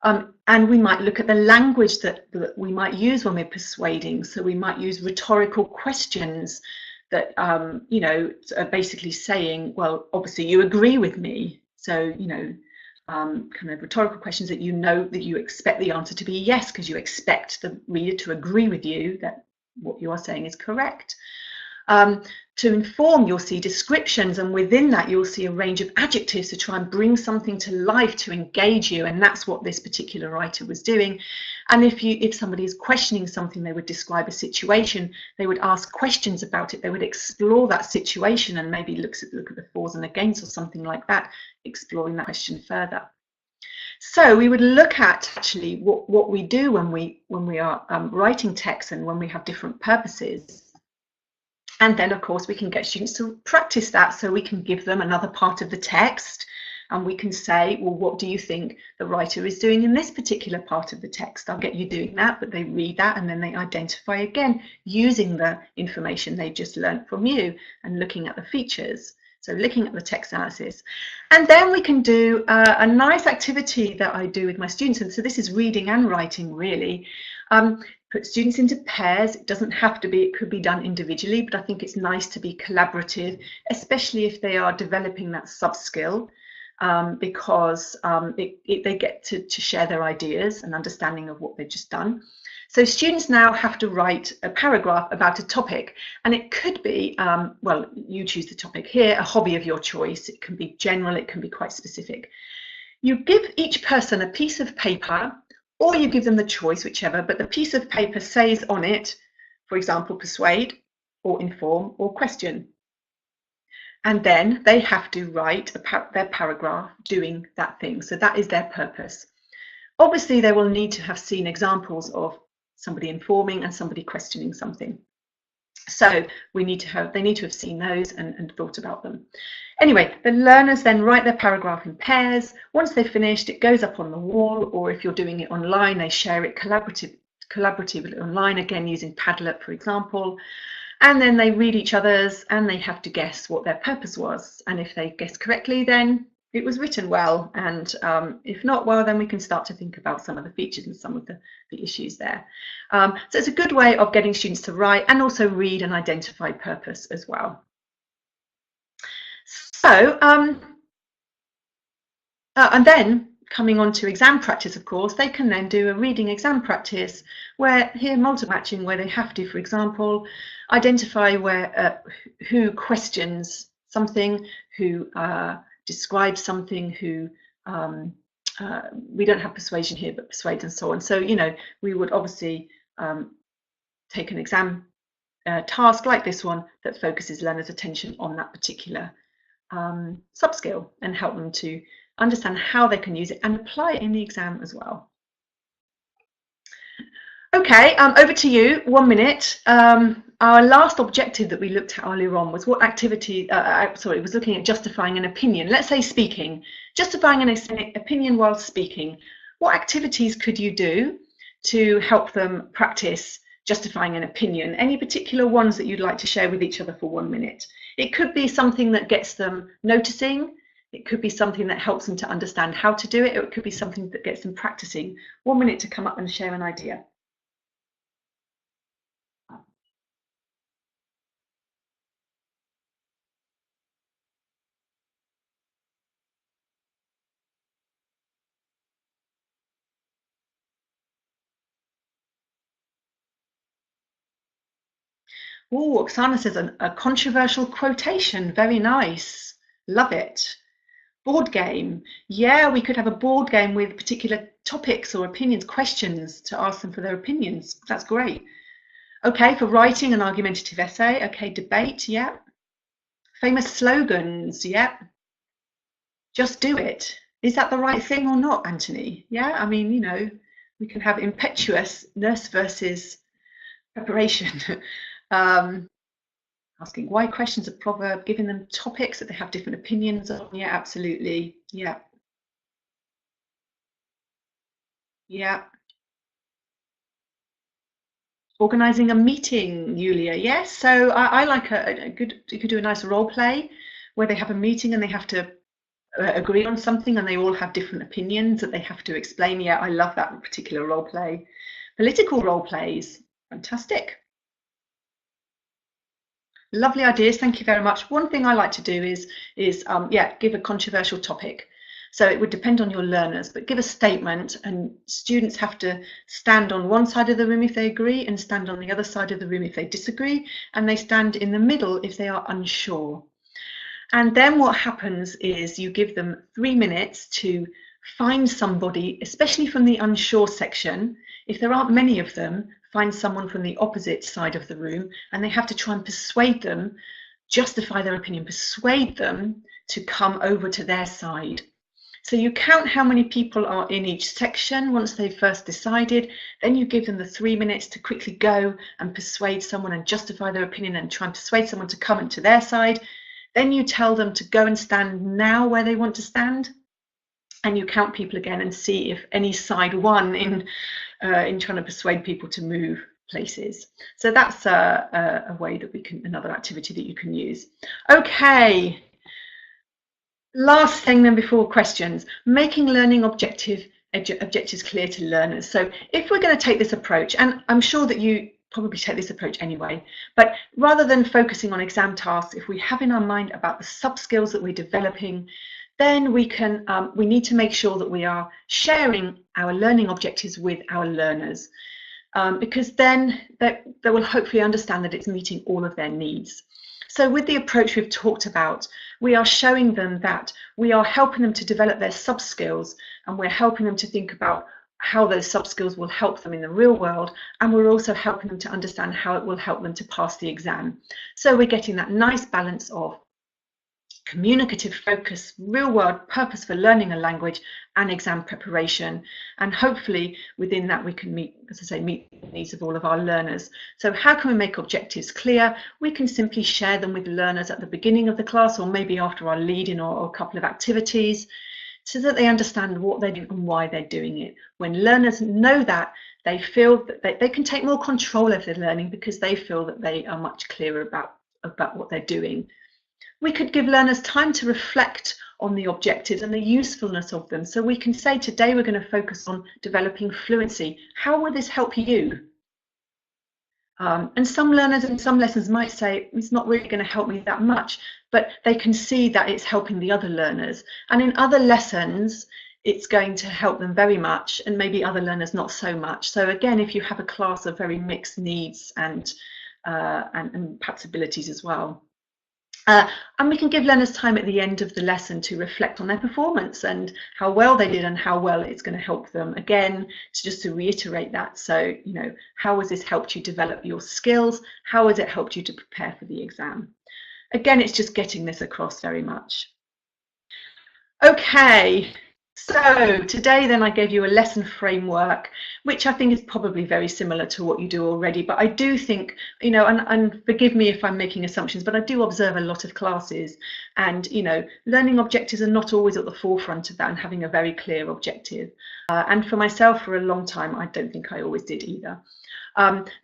And we might look at the language that we might use when we're persuading. So we might use rhetorical questions that, you know, are basically saying, well, obviously you agree with me. So, you know, kind of rhetorical questions that you know that you expect the answer to be yes, because you expect the reader to agree with you that what you are saying is correct. To inform, you'll see descriptions, and within that you'll see a range of adjectives to try and bring something to life, to engage you, and that's what this particular writer was doing. And if somebody is questioning something, they would describe a situation, they would ask questions about it, they would explore that situation and maybe look at the fors and against or something like that, exploring that question further. So we would look at actually what we do when we are writing text and when we have different purposes. And then, of course, we can get students to practice that. So we can give them another part of the text and we can say, well, what do you think the writer is doing in this particular part of the text? I'll get you doing that, but they read that and then they identify again using the information they just learnt from you and looking at the features. So looking at the text analysis. And then we can do a nice activity that I do with my students. And so this is reading and writing, really. Put students into pairs. It doesn't have to be, it could be done individually, but I think it's nice to be collaborative, especially if they are developing that sub-skill, because they get to share their ideas and understanding of what they've just done. So students now have to write a paragraph about a topic, and it could be, well, you choose the topic here, a hobby of your choice. It can be general, it can be quite specific. You give each person a piece of paper or you give them the choice, whichever, but the piece of paper says on it, for example, persuade or inform or question. And then they have to write their paragraph doing that thing. So that is their purpose. Obviously, they will need to have seen examples of somebody informing and somebody questioning something. So they need to have seen those and thought about them. Anyway, the learners then write their paragraph in pairs. Once they've finished, it goes up on the wall, or if you're doing it online, they share it collaboratively online, again using Padlet, for example. And then they read each other's and they have to guess what their purpose was. And if they guess correctly, then it was written well. And if not, well, then we can start to think about some of the features and some of the issues there. So it's a good way of getting students to write and also read and identify purpose as well. So, and then coming on to exam practice, of course, they can then do a reading exam practice where here multi-matching, where they have to, for example, identify who questions something, who describes something, who we don't have persuasion here, but persuades and so on. So, you know, we would obviously take an exam task like this one that focuses learners' attention on that particular sub-skill and help them to understand how they can use it and apply it in the exam as well. Okay, over to you, 1 minute. Our last objective that we looked at earlier on was what activity, it was looking at justifying an opinion. Let's say speaking, justifying an opinion while speaking. What activities could you do to help them practice justifying an opinion? Any particular ones that you'd like to share with each other for 1 minute? It could be something that gets them noticing. It could be something that helps them to understand how to do it. Or it could be something that gets them practicing. 1 minute to come up and share an idea. Oh, Oksana says a controversial quotation. Very nice. Love it. Board game. Yeah, we could have a board game with particular topics or opinions, questions to ask them for their opinions. That's great. Okay, for writing an argumentative essay. Okay, debate. Yeah. Famous slogans. Yeah. Just do it. Is that the right thing or not, Anthony? Yeah, I mean, you know, we can have impetuousness versus preparation. Asking why questions a proverb, giving them topics that they have different opinions on. Yeah, absolutely. Yeah. Yeah. Organising a meeting, Yulia. Yes. So I like you could do a nice role play where they have a meeting and they have to agree on something and they all have different opinions that they have to explain. Yeah, I love that particular role play. Political role plays. Fantastic. Lovely ideas, thank you very much. One thing I like to do is give a controversial topic. So it would depend on your learners, but give a statement and students have to stand on one side of the room if they agree and stand on the other side of the room if they disagree, and they stand in the middle if they are unsure. And then what happens is you give them 3 minutes to find somebody, especially from the unsure section. If there aren't many of them, find someone from the opposite side of the room, and they have to try and persuade them, justify their opinion, persuade them to come over to their side. So you count how many people are in each section once they've first decided, then you give them the 3 minutes to quickly go and persuade someone and justify their opinion and try and persuade someone to come into their side. Then you tell them to go and stand now where they want to stand, and you count people again and see if any side won in trying to persuade people to move places. So that's a way that we can, another activity that you can use. Okay, last thing then before questions, making learning objectives clear to learners. So if we're going to take this approach, and I'm sure that you probably take this approach anyway, but rather than focusing on exam tasks, if we have in our mind about the sub-skills that we're developing, then we need to make sure that we are sharing our learning objectives with our learners, because then they will hopefully understand that it's meeting all of their needs. So with the approach we've talked about, we are showing them that we are helping them to develop their sub-skills, and we're helping them to think about how those sub skills will help them in the real world, and we're also helping them to understand how it will help them to pass the exam. So we're getting that nice balance of communicative focus, real world purpose for learning a language, and exam preparation. And hopefully within that we can meet, as I say, meet the needs of all of our learners. So how can we make objectives clear? We can simply share them with learners at the beginning of the class, or maybe after our lead-in or a couple of activities, so that they understand what they're doing and why they're doing it. When learners know that, they feel that they can take more control of their learning, because they feel that they are much clearer about what they're doing. We could give learners time to reflect on the objectives and the usefulness of them. So we can say, today we're going to focus on developing fluency. How will this help you? And some learners in some lessons might say, it's not really going to help me that much, but they can see that it's helping the other learners. And in other lessons, it's going to help them very much, and maybe other learners not so much. So again, if you have a class of very mixed needs and perhaps abilities as well. And we can give learners time at the end of the lesson to reflect on their performance and how well they did and how well it's going to help them. Again, just to reiterate that. So, you know, how has this helped you develop your skills? How has it helped you to prepare for the exam? Again, it's just getting this across very much. Okay. So today then I gave you a lesson framework, which I think is probably very similar to what you do already, but I do think, you know, and forgive me if I'm making assumptions, but I do observe a lot of classes, and, you know, learning objectives are not always at the forefront of that, and having a very clear objective. And for myself, for a long time, I don't think I always did either.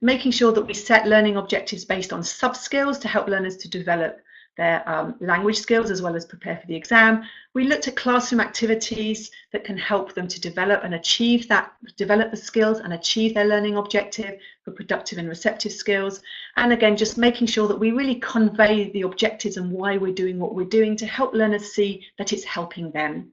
Making sure that we set learning objectives based on sub-skills to help learners to develop their language skills as well as prepare for the exam. We looked at classroom activities that can help them to develop and achieve that, develop the skills and achieve their learning objective for productive and receptive skills. And again, just making sure that we really convey the objectives and why we're doing what we're doing to help learners see that it's helping them.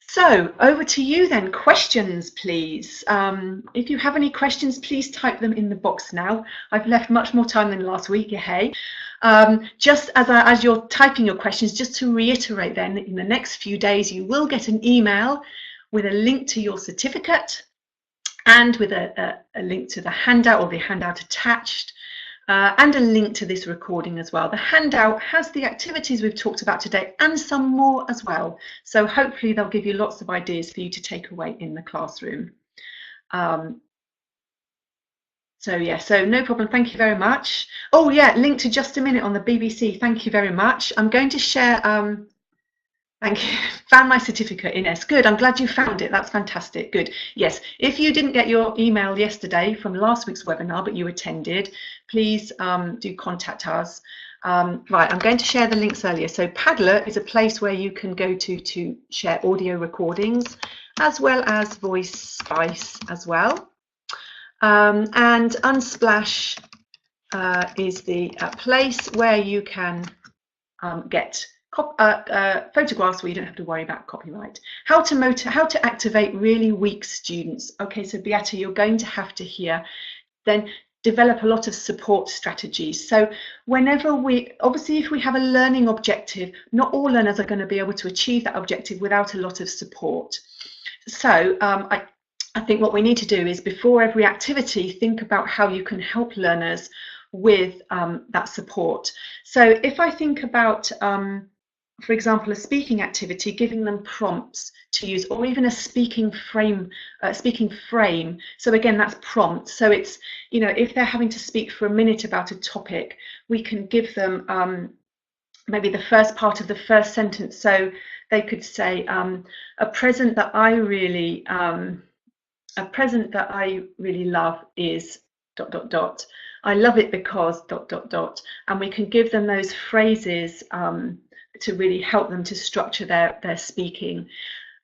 So over to you then. Questions, please. If you have any questions, please type them in the box now. I've left much more time than last week, hey. Just as you're typing your questions, just to reiterate then, in the next few days you will get an email with a link to your certificate and with a link to the handout or the handout attached, and a link to this recording as well. The handout has the activities we've talked about today and some more as well. So hopefully they'll give you lots of ideas for you to take away in the classroom. So yeah, so no problem. Thank you very much. Oh yeah, link to Just a Minute on the BBC. Thank you very much. I'm going to share. Thank you. Found my certificate, Ines. Good. I'm glad you found it. That's fantastic. Good. Yes. If you didn't get your email yesterday from last week's webinar, but you attended, please do contact us. Right. I'm going to share the links earlier. So Padlet is a place where you can go to share audio recordings, as well as Voice Spice as well. And Unsplash is the place where you can get photographs where you don't have to worry about copyright. How to activate really weak students. Okay, so Beata, you're going to have to hear then develop a lot of support strategies. So whenever obviously if we have a learning objective, not all learners are going to be able to achieve that objective without a lot of support. So I think what we need to do is, before every activity, think about how you can help learners with that support. So if I think about, for example, a speaking activity, giving them prompts to use, or even a speaking frame. So again, that's prompt. So it's, you know, if they're having to speak for a minute about a topic, we can give them maybe the first part of the first sentence. So they could say, a present that I really love is ... I love it because ... And we can give them those phrases to really help them to structure their speaking.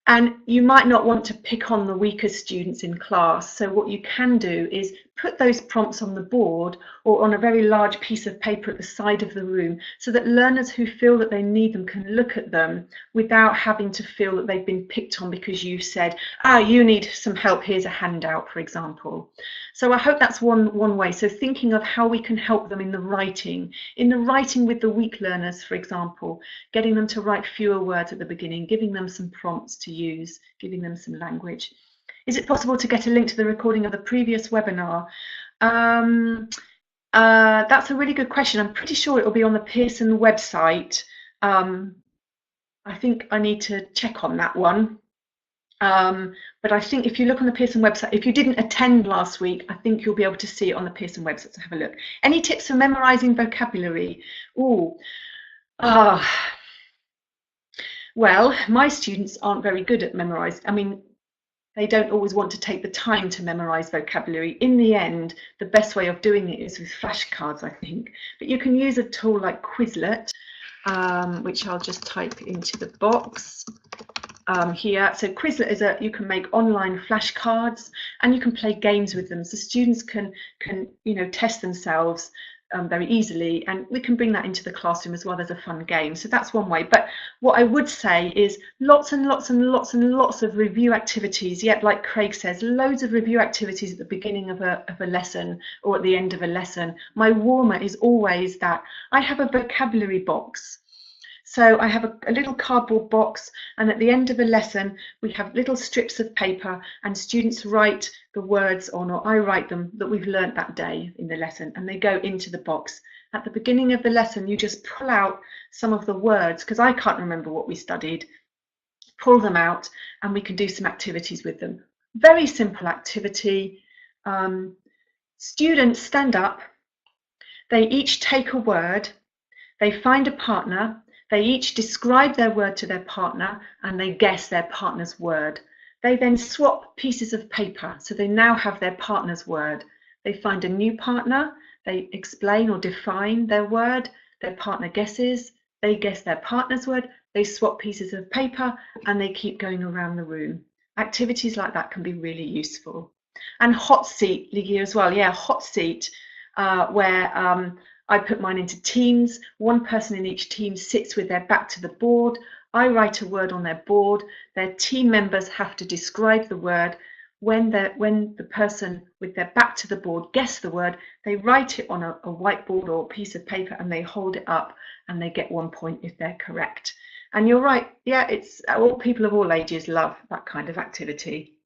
And you might not want to pick on the weaker students in class. So what you can do is put those prompts on the board or on a very large piece of paper at the side of the room, so that learners who feel that they need them can look at them without having to feel that they've been picked on because you said, you need some help, here's a handout, for example. So I hope that's one way. So thinking of how we can help them in the writing with the weak learners, for example, getting them to write fewer words at the beginning, giving them some prompts to use, giving them some language. Is it possible to get a link to the recording of the previous webinar? That's a really good question. I'm pretty sure it will be on the Pearson website. I think I need to check on that one. But I think if you look on the Pearson website, if you didn't attend last week, I think you'll be able to see it on the Pearson website, so have a look. Any tips for memorizing vocabulary? Well, my students aren't very good at memorizing. I mean, they don't always want to take the time to memorize vocabulary. In the end, the best way of doing it is with flashcards, I think. But you can use a tool like Quizlet, which I'll just type into the box here. So Quizlet is you can make online flashcards and you can play games with them. So students can test themselves very easily, and we can bring that into the classroom as well as a fun game. So that's one way. But what I would say is lots and lots and lots and lots of review activities. Yet, like Craig says, loads of review activities at the beginning of a lesson or at the end of a lesson. My warmer is always that I have a vocabulary box. So I have a little cardboard box, and at the end of a lesson we have little strips of paper and students write the words on, or I write them, that we've learnt that day in the lesson, and they go into the box. At the beginning of the lesson you just pull out some of the words, because I can't remember what we studied, pull them out and we can do some activities with them. Very simple activity. Students stand up, they each take a word, they find a partner, they each describe their word to their partner and they guess their partner's word. They then swap pieces of paper, so they now have their partner's word. They find a new partner, they explain or define their word, their partner guesses, they guess their partner's word, they swap pieces of paper and they keep going around the room. Activities like that can be really useful. And hot seat, Ligia, as well. Yeah, hot seat, where I put mine into teams. One person in each team sits with their back to the board. I write a word on their board. Their team members have to describe the word. When the person with their back to the board guesses the word, they write it on a whiteboard or a piece of paper and they hold it up and they get 1 point if they're correct. And you're right, yeah, it's all people of all ages love that kind of activity.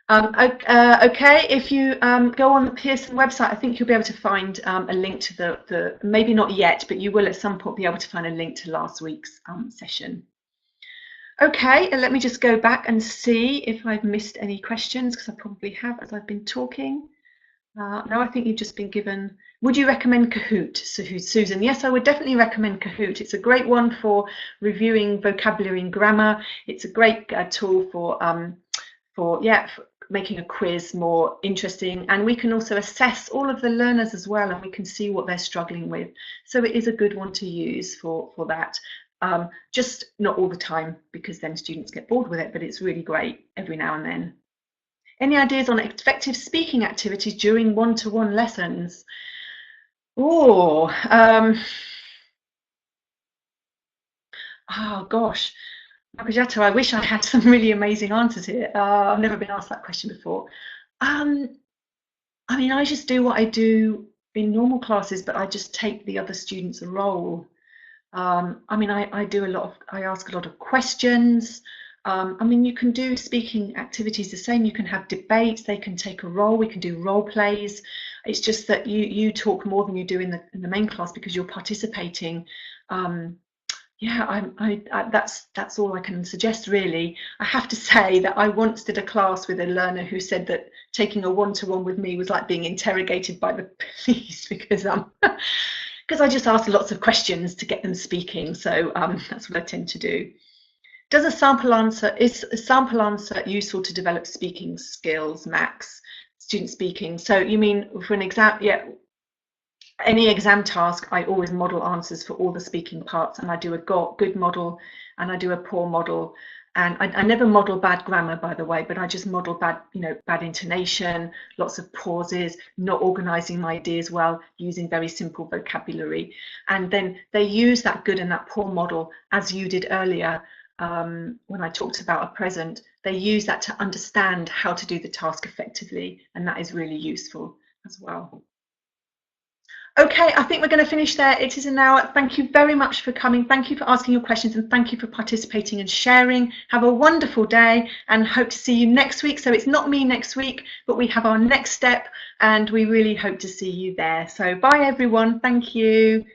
Okay, if you go on the Pearson website, I think you'll be able to find a link to the maybe not yet, but you will at some point be able to find a link to last week's session. Okay, let me just go back and see if I've missed any questions, because I probably have as I've been talking. No, I think you've just been given. Would you recommend Kahoot, Susan? Yes, I would definitely recommend Kahoot. It's a great one for reviewing vocabulary and grammar. It's a great tool for making a quiz more interesting, and we can also assess all of the learners as well, and we can see what they're struggling with. So it is a good one to use for that. Just not all the time, because then students get bored with it, but it's really great every now and then. Any ideas on effective speaking activities during one-to-one lessons? Oh gosh, Margaretto, I wish I had some really amazing answers here. I've never been asked that question before. I mean, I just do what I do in normal classes, but I just take the other students' role. I mean, I ask a lot of questions. I mean, you can do speaking activities the same. You can have debates. They can take a role. We can do role plays. It's just that you talk more than you do in the main class because you're participating. Yeah, that's all I can suggest, really. I have to say that I once did a class with a learner who said that taking a one-to-one with me was like being interrogated by the police, because I just asked lots of questions to get them speaking. So that's what I tend to do. Is a sample answer useful to develop speaking skills, Max? Student speaking. So you mean for an exam? Yeah. Any exam task, I always model answers for all the speaking parts, and I do a good model and I do a poor model, and I never model bad grammar, by the way, but I just model bad intonation, lots of pauses, not organizing my ideas well, using very simple vocabulary, and then they use that good and that poor model, as you did earlier when I talked about a present. They use that to understand how to do the task effectively, and that is really useful as well. Okay, I think we're going to finish there. It is an hour. Thank you very much for coming. Thank you for asking your questions, and thank you for participating and sharing. Have a wonderful day, and hope to see you next week. So it's not me next week, but we have our next step, and we really hope to see you there. So bye everyone. Thank you.